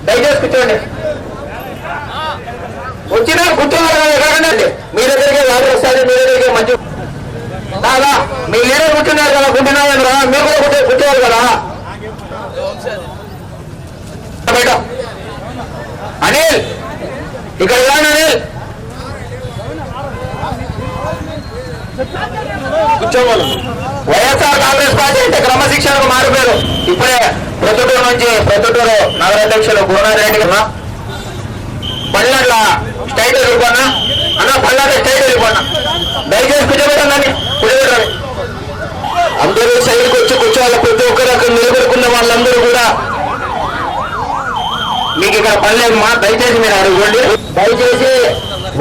దయచేసి కూర్చోండి. వచ్చినా కూర్చోవాలి ఎక్కడండి. మీ దగ్గరికి వాటర్ వస్తుంది, మీ దగ్గరికి మంచి దాదా మీ లీడర్ కూర్చున్నారు కదా, కూర్చున్నారు కదా, మీరు కూడా కూర్చోవాలి కదా. అనిల్ ఇక్కడ అనిల్ కూర్చోవాలి. వైఎస్ఆర్ కాంగ్రెస్ పార్టీ అంటే క్రమశిక్షణకు మారిపోయారు. ఇప్పుడే ప్రొద్దుటూరు నుంచి ప్రొద్దుటూరు నగరాధ్యక్షులు గురునారెడ్డి కదా పళ్ళట్ల స్టైట్ వెళ్ళిపోన్నా అన్న, పళ్ళట్ల స్టైట్ వెళ్ళిపోన్నా. దయచేసి కూర్చోబెట్టండి, కూర్చోబెట్టండి. అందరూ సైడ్కి వచ్చి కూర్చోవాలి. ప్రతి ఒక్కరు అక్కడ నిలబడుకున్న వాళ్ళందరూ కూడా మీకు ఇక్కడ పనిలేదు మా, దయచేసి మీరు అడగండి. దయచేసి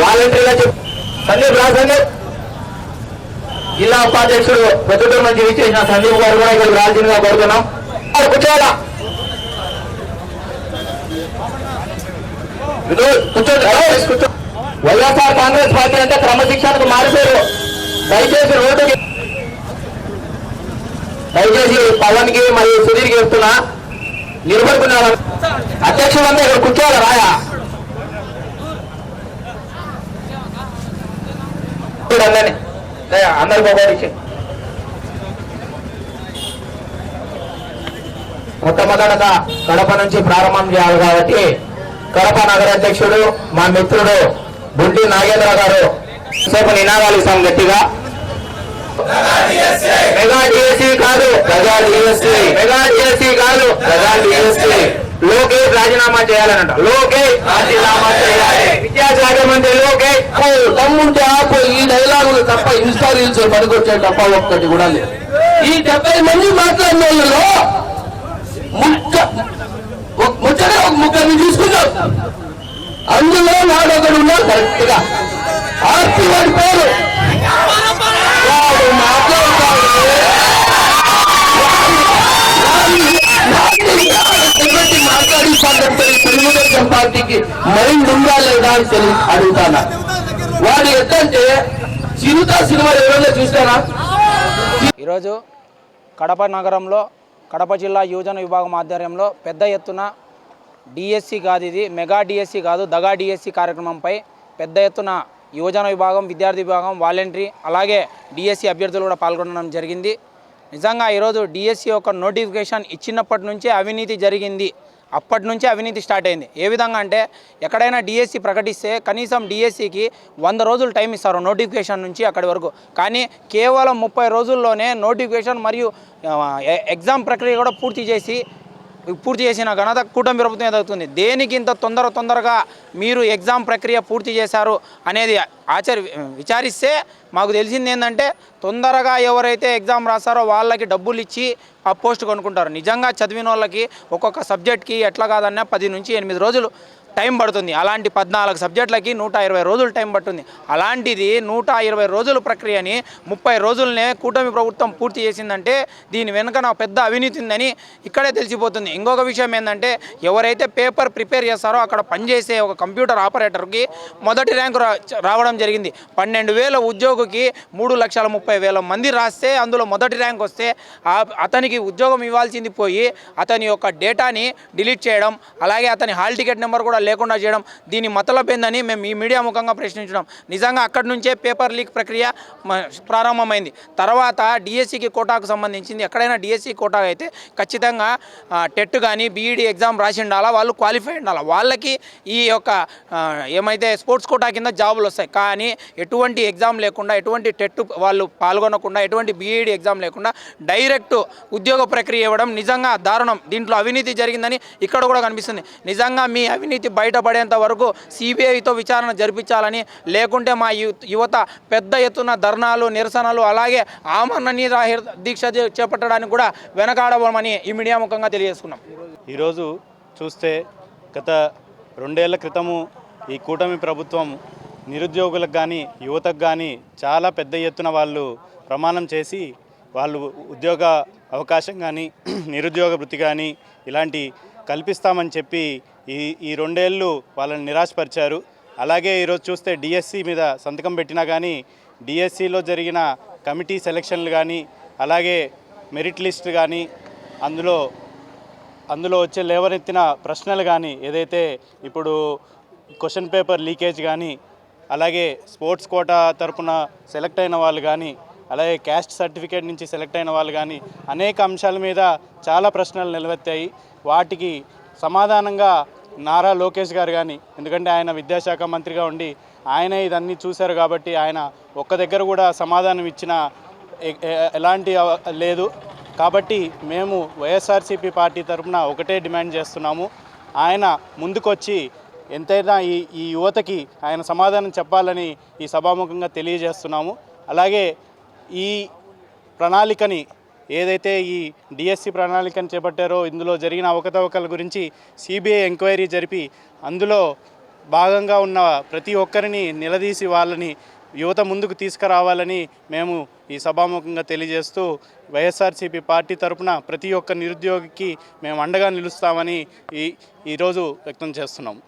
వాలంటీర్గా సందీప్ రా, సందీప్ జిల్లా ఉపాధ్యక్షుడు ప్రొద్దుటూరు నుంచి విచ్చేసిన సందీప్ గారు కూడా ఇక్కడ రావాల్సిందిగా కోరుతున్నాం. కూర్చోవాలా కూర్చో. వైఎస్ఆర్ కాంగ్రెస్ పార్టీ అంటే క్రమశిక్షణకు మారిపోయారు. దయచేసి రోడ్డుకి దయచేసి పవన్ కి మరియు సుధీర్కి చెప్తున్నా, నిలబడుకున్నారు అధ్యక్షుడు అంతా ఇక్కడ కూర్చోవాలి. రాయా అందరినీ అందరికి ఒకటి మొట్టమొదటగా కడప నుంచి ప్రారంభం చేయాలి కాబట్టి కడప నగరాధ్యక్షుడు మా మిత్రుడు బుంటి నాగేంద్ర గారు సేపు నినాదాలు ఇస్తాం గట్టిగా. మెగా డిఎస్సీ కాదు ప్రజా డిఎస్సీ, మెగా డిఎస్సీ కాదు ప్రజా డిఎస్సీ. లోకేష్ రాజీనామా చేయాలనంట, లోకేష్ రాజీనామా చేయాలి. విద్యాశాఖ మంత్రి లోకేష్ తమ్ముంటే ఆపు. ఈ డైలాగులు తప్ప ఇన్స్టా రీల్స్ పనికొచ్చే తప్ప ఒక్కటి కూడా లేదు. ఈ 70 మంది మాట్లాడిన వాళ్ళలో ముచ్చట ఒక ముగ్గురిని తీసుకున్నాం. అందులో నాడొకడు ఉన్నాడు కరెక్ట్ గా. ఆర్తి వాడి పేరు మాట్లాడిస్తాడంటే తెలుగుదేశం పార్టీకి మైండ్ ఉందా లేదా అని అడుగుతానా. వాడు ఎట్లంటే చిరుత సినిమా ఎవరైనా చూస్తారా? ఈరోజు కడప నగరంలో కడప జిల్లా యువజన విభాగం ఆధ్వర్యంలో పెద్ద ఎత్తున డిఎస్సి కాదు, ఇది మెగా డిఎస్సి కాదు దగా డిఎస్సి కార్యక్రమంపై పెద్ద ఎత్తున యువజన విభాగం, విద్యార్థి విభాగం, వాలంటరీ అలాగే డిఎస్సి అభ్యర్థులు కూడా పాల్గొనడం జరిగింది. నిజంగా ఈరోజు డిఎస్సి యొక్క నోటిఫికేషన్ ఇచ్చినప్పటి నుంచే అవినీతి జరిగింది. అప్పటి నుంచే అవినీతి స్టార్ట్ అయింది. ఏ విధంగా అంటే ఎక్కడైనా డిఎస్సి ప్రకటిస్తే కనీసం డిఎస్సికి 100 రోజులు టైం ఇస్తారు నోటిఫికేషన్ నుంచి అక్కడి వరకు. కానీ కేవలం 30 రోజుల్లోనే నోటిఫికేషన్ మరియు ఎగ్జామ్ ప్రక్రియ కూడా పూర్తి చేసిన ఘనత కూటమి ప్రభుత్వం ఎదుగుతుంది. దేనికి ఇంత తొందరగా మీరు ఎగ్జామ్ ప్రక్రియ పూర్తి చేశారు అనేది విచారిస్తే మాకు తెలిసింది ఏంటంటే తొందరగా ఎవరైతే ఎగ్జామ్ రాస్తారో వాళ్ళకి డబ్బులు ఇచ్చి ఆ పోస్ట్ కొనుక్కుంటారు. నిజంగా చదివిన వాళ్ళకి ఒక్కొక్క సబ్జెక్ట్కి ఎట్లా కాదన్నా 10 నుంచి 8 రోజులు టైం పడుతుంది. అలాంటి 14 సబ్జెక్టులకి 120 రోజులు టైం పడుతుంది. అలాంటిది 120 రోజుల ప్రక్రియని 30 రోజులనే కూటమి ప్రభుత్వం పూర్తి చేసిందంటే దీని వెనుక నా పెద్ద అవినీతి ఉందని ఇక్కడే తెలిసిపోతుంది. ఇంకొక విషయం ఏంటంటే ఎవరైతే పేపర్ ప్రిపేర్ చేస్తారో అక్కడ పనిచేసే ఒక కంప్యూటర్ ఆపరేటర్కి మొదటి ర్యాంకు రావడం జరిగింది. 12,000 ఉద్యోగికి 3,30,000 మంది రాస్తే అందులో మొదటి ర్యాంక్ వస్తే అతనికి ఉద్యోగం ఇవ్వాల్సింది పోయి అతని యొక్క డేటాని డిలీట్ చేయడం, అలాగే అతని హాల్ టికెట్ నెంబర్ కూడా లేకుండా చేయడం, దీని మతలబ్ ఏందని మేము ఈ మీడియా ముఖంగా ప్రశ్నించడం. నిజంగా అక్కడి నుంచే పేపర్ లీక్ ప్రక్రియ ప్రారంభమైంది. తర్వాత డిఎస్సికి కోటాకు సంబంధించింది ఎక్కడైనా డిఎస్సి కోటా అయితే ఖచ్చితంగా టెట్ కానీ బీఈడి ఎగ్జామ్ రాసి ఉండాలా, వాళ్ళు క్వాలిఫై ఉండాలా, వాళ్ళకి ఈ యొక్క ఏమైతే స్పోర్ట్స్ కోటా కింద జాబులు వస్తాయి. కానీ ఎటువంటి ఎగ్జామ్ లేకుండా, ఎటువంటి టెట్ వాళ్ళు పాల్గొనకుండా, ఎటువంటి బీఈడి ఎగ్జామ్ లేకుండా డైరెక్ట్ ఉద్యోగ ప్రక్రియ ఇవ్వడం నిజంగా దారుణం. దీంట్లో అవినీతి జరిగిందని ఇక్కడ కూడా కనిపిస్తుంది. నిజంగా మీ అవినీతి బయటపడేంత వరకు సిబిఐతో విచారణ జరిపించాలని, లేకుంటే మా యువత పెద్ద ఎత్తున ధర్నాలు, నిరసనలు అలాగే ఆమరణ నిరాహార దీక్ష చేపట్టడానికి కూడా వెనకాడబోమని ఈ మీడియా ముఖంగా తెలియజేసుకున్నాం. ఈరోజు చూస్తే గత 2 ఏళ్ల క్రితము ఈ కూటమి ప్రభుత్వం నిరుద్యోగులకు కానీ యువతకు కానీ చాలా పెద్ద ఎత్తున వాళ్ళు ప్రమాణం చేసి వాళ్ళు ఉద్యోగ అవకాశం కానీ నిరుద్యోగ వృత్తి కానీ ఇలాంటి కల్పిస్తామని చెప్పి ఈ 2 ఏళ్ళు వాళ్ళని నిరాశపరిచారు. అలాగే ఈరోజు చూస్తే డిఎస్సి మీద సంతకం పెట్టినా కానీ డిఎస్సిలో జరిగిన కమిటీ సెలక్షన్లు కానీ అలాగే మెరిట్ లిస్ట్ కానీ అందులో అందులో వచ్చే లేవనెత్తిన ప్రశ్నలు కానీ, ఏదైతే ఇప్పుడు క్వశ్చన్ పేపర్ లీకేజ్ కానీ, అలాగే స్పోర్ట్స్ కోటా తరపున సెలెక్ట్ అయిన వాళ్ళు కానీ, అలాగే క్యాస్ట్ సర్టిఫికేట్ నుంచి సెలెక్ట్ అయిన వాళ్ళు కానీ అనేక అంశాల మీద చాలా ప్రశ్నలు నిలవెత్తాయి. వాటికి సమాధానంగా నారా లోకేష్ గారు కానీ, ఎందుకంటే ఆయన విద్యాశాఖ మంత్రిగా ఉండి ఆయన ఇదన్నీ చూశారు కాబట్టి ఆయన ఒక్క దగ్గర కూడా సమాధానం ఇచ్చిన ఎలాంటి లేదు. కాబట్టి మేము వైఎస్ఆర్సీపీ పార్టీ తరఫున ఒకటే డిమాండ్ చేస్తున్నాము, ఆయన ముందుకొచ్చి ఎంతైనా ఈ యువతకి ఆయన సమాధానం చెప్పాలని ఈ సభాముఖంగా తెలియజేస్తున్నాము. అలాగే ఈ ప్రణాళికని ఏదైతే ఈ డిఎస్సి ప్రణాళికను చేపట్టారో ఇందులో జరిగిన అవకతవకల గురించి సిబిఐ ఎంక్వైరీ జరిపి అందులో భాగంగా ఉన్న ప్రతి ఒక్కరిని నిలదీసి వాళ్ళని యువత ముందుకు తీసుకురావాలని మేము ఈ సభాముఖంగా తెలియజేస్తూ వైఎస్ఆర్సీపీ పార్టీ తరపున ప్రతి ఒక్క నిరుద్యోగికి మేము అండగా నిలుస్తామని ఈరోజు వ్యక్తం చేస్తున్నాము.